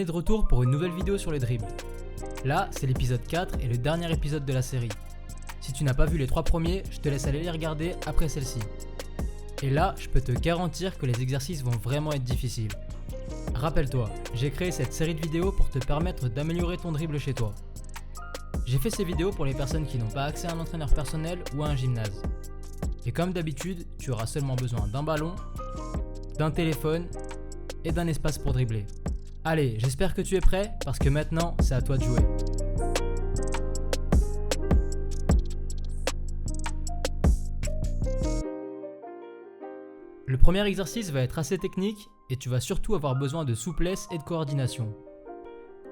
est de retour pour une nouvelle vidéo sur les dribbles. Là, c'est l'épisode 4 et le dernier épisode de la série. Si tu n'as pas vu les 3 premiers, je te laisse aller les regarder après celle-ci. Et là, je peux te garantir que les exercices vont vraiment être difficiles. Rappelle-toi, j'ai créé cette série de vidéos pour te permettre d'améliorer ton dribble chez toi. J'ai fait ces vidéos pour les personnes qui n'ont pas accès à un entraîneur personnel ou à un gymnase. Et comme d'habitude, tu auras seulement besoin d'un ballon, d'un téléphone et d'un espace pour dribbler. Allez, j'espère que tu es prêt parce que maintenant, c'est à toi de jouer. Le premier exercice va être assez technique et tu vas surtout avoir besoin de souplesse et de coordination.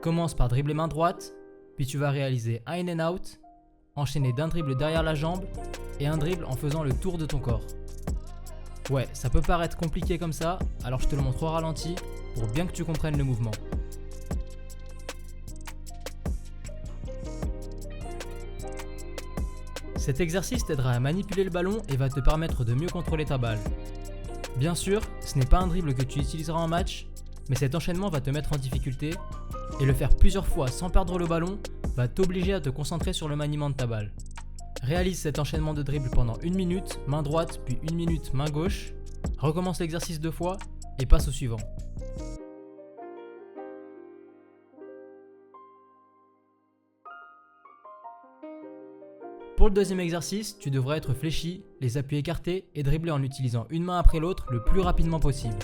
Commence par dribbler main droite, puis tu vas réaliser un in and out, enchaîné d'un dribble derrière la jambe et un dribble en faisant le tour de ton corps. Ouais, ça peut paraître compliqué comme ça, alors je te le montre au ralenti pour bien que tu comprennes le mouvement. Cet exercice t'aidera à manipuler le ballon et va te permettre de mieux contrôler ta balle. Bien sûr, ce n'est pas un dribble que tu utiliseras en match, mais cet enchaînement va te mettre en difficulté et le faire plusieurs fois sans perdre le ballon va t'obliger à te concentrer sur le maniement de ta balle. Réalise cet enchaînement de dribble pendant 1 minute, main droite, puis 1 minute, main gauche. Recommence l'exercice 2 fois et passe au suivant. Pour le deuxième exercice, tu devras être fléchi, les appuis écartés et dribbler en utilisant une main après l'autre le plus rapidement possible.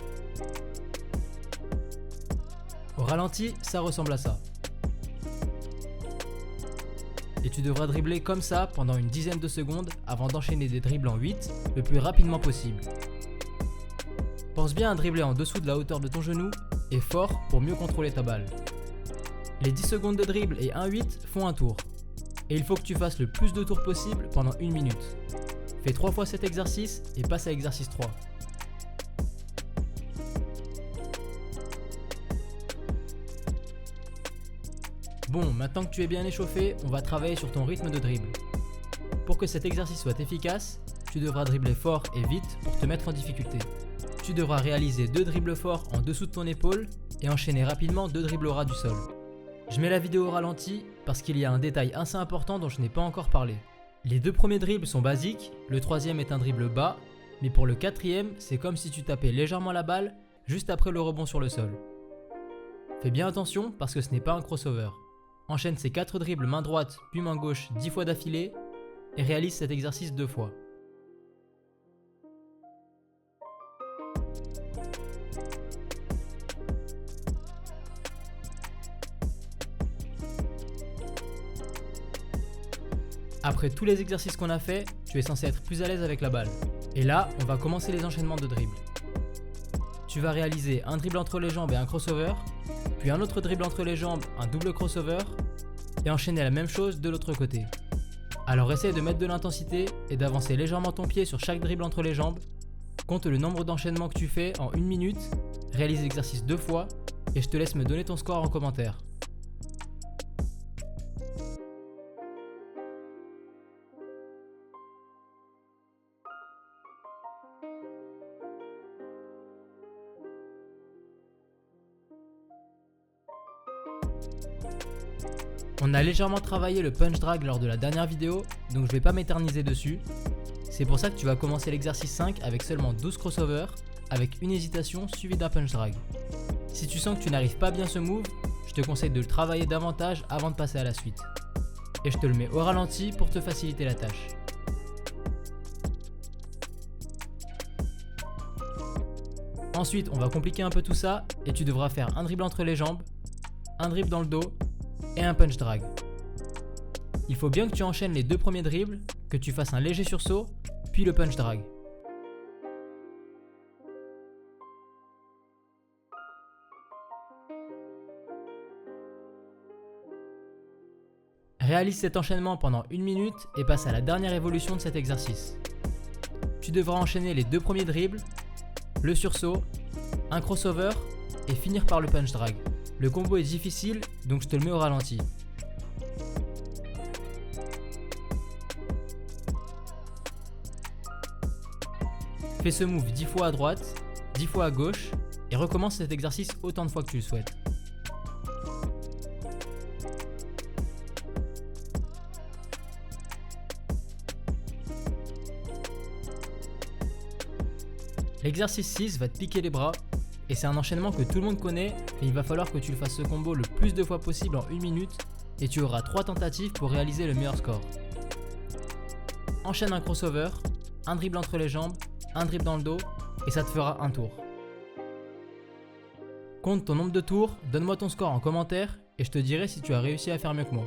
Au ralenti, ça ressemble à ça. Et tu devras dribbler comme ça pendant une dizaine de secondes avant d'enchaîner des dribbles en 8 le plus rapidement possible. Pense bien à dribbler en dessous de la hauteur de ton genou et fort pour mieux contrôler ta balle. Les 10 secondes de dribble et 1-8 font un tour. Et il faut que tu fasses le plus de tours possible pendant 1 minute. Fais 3 fois cet exercice et passe à l'exercice 3. Bon, maintenant que tu es bien échauffé, on va travailler sur ton rythme de dribble. Pour que cet exercice soit efficace, tu devras dribbler fort et vite pour te mettre en difficulté. Tu devras réaliser 2 dribbles forts en dessous de ton épaule et enchaîner rapidement 2 dribbles au ras du sol. Je mets la vidéo au ralenti parce qu'il y a un détail assez important dont je n'ai pas encore parlé. Les 2 premiers dribbles sont basiques, le 3e est un dribble bas, mais pour le 4e, c'est comme si tu tapais légèrement la balle juste après le rebond sur le sol. Fais bien attention parce que ce n'est pas un crossover. Enchaîne ces 4 dribbles main droite puis main gauche 10 fois d'affilée et réalise cet exercice 2 fois. Après tous les exercices qu'on a fait, tu es censé être plus à l'aise avec la balle. Et là, on va commencer les enchaînements de dribbles. Tu vas réaliser un dribble entre les jambes et un crossover, puis un autre dribble entre les jambes, un double crossover, et enchaîner la même chose de l'autre côté. Alors essaye de mettre de l'intensité et d'avancer légèrement ton pied sur chaque dribble entre les jambes. Compte le nombre d'enchaînements que tu fais en 1 minute, réalise l'exercice 2 fois, et je te laisse me donner ton score en commentaire. On a légèrement travaillé le punch drag lors de la dernière vidéo, donc je vais pas m'éterniser dessus. C'est pour ça que tu vas commencer l'exercice 5 avec seulement 12 crossovers, avec une hésitation suivie d'un punch drag. Si tu sens que tu n'arrives pas bien ce move, je te conseille de le travailler davantage avant de passer à la suite. Et je te le mets au ralenti pour te faciliter la tâche. Ensuite, on va compliquer un peu tout ça et tu devras faire un dribble entre les jambes, un dribble dans le dos et un punch drag. Il faut bien que tu enchaînes les 2 premiers dribbles, que tu fasses un léger sursaut, puis le punch drag. Réalise cet enchaînement pendant 1 minute et passe à la dernière évolution de cet exercice. Tu devras enchaîner les 2 premiers dribbles, le sursaut, un crossover et finir par le punch drag. Le combo est difficile, donc je te le mets au ralenti. Fais ce move 10 fois à droite, 10 fois à gauche et recommence cet exercice autant de fois que tu le souhaites. L'exercice 6 va te piquer les bras et c'est un enchaînement que tout le monde connaît, mais il va falloir que tu le fasses ce combo le plus de fois possible en 1 minute et tu auras 3 tentatives pour réaliser le meilleur score. Enchaîne un crossover, un dribble entre les jambes, un dribble dans le dos et ça te fera un tour. Compte ton nombre de tours, donne-moi ton score en commentaire et je te dirai si tu as réussi à faire mieux que moi.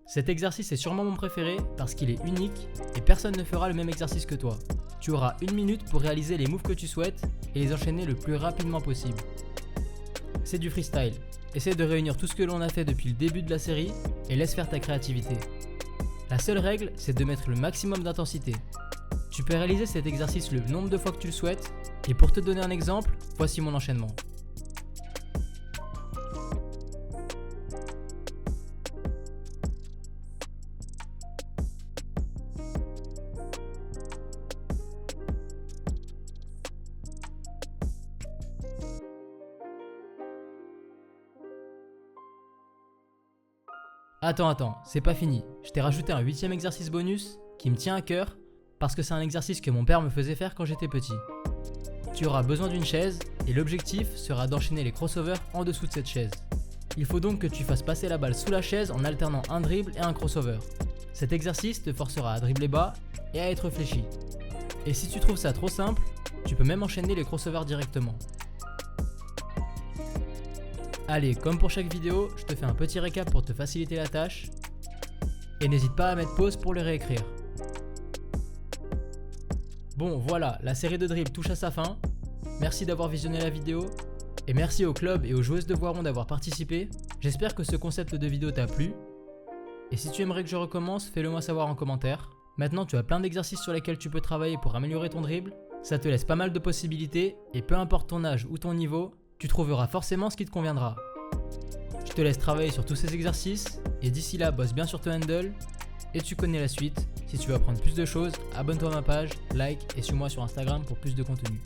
Cet exercice est sûrement mon préféré parce qu'il est unique et personne ne fera le même exercice que toi. Tu auras 1 minute pour réaliser les moves que tu souhaites et les enchaîner le plus rapidement possible. C'est du freestyle. Essaie de réunir tout ce que l'on a fait depuis le début de la série et laisse faire ta créativité. La seule règle, c'est de mettre le maximum d'intensité. Tu peux réaliser cet exercice le nombre de fois que tu le souhaites et pour te donner un exemple, voici mon enchaînement. Attends, c'est pas fini. Je t'ai rajouté un 8e exercice bonus qui me tient à cœur parce que c'est un exercice que mon père me faisait faire quand j'étais petit. Tu auras besoin d'une chaise et l'objectif sera d'enchaîner les crossovers en dessous de cette chaise. Il faut donc que tu fasses passer la balle sous la chaise en alternant un dribble et un crossover. Cet exercice te forcera à dribbler bas et à être fléchi. Et si tu trouves ça trop simple, tu peux même enchaîner les crossovers directement. Allez, comme pour chaque vidéo, je te fais un petit récap pour te faciliter la tâche. Et n'hésite pas à mettre pause pour le réécrire. Bon voilà, la série de dribbles touche à sa fin. Merci d'avoir visionné la vidéo. Et merci au club et aux joueuses de Voiron d'avoir participé. J'espère que ce concept de vidéo t'a plu. Et si tu aimerais que je recommence, fais-le moi savoir en commentaire. Maintenant tu as plein d'exercices sur lesquels tu peux travailler pour améliorer ton dribble. Ça te laisse pas mal de possibilités et peu importe ton âge ou ton niveau, tu trouveras forcément ce qui te conviendra. Je te laisse travailler sur tous ces exercices et d'ici là bosse bien sur ton handle et tu connais la suite. Si tu veux apprendre plus de choses, abonne-toi à ma page, like et suis-moi sur Instagram pour plus de contenu.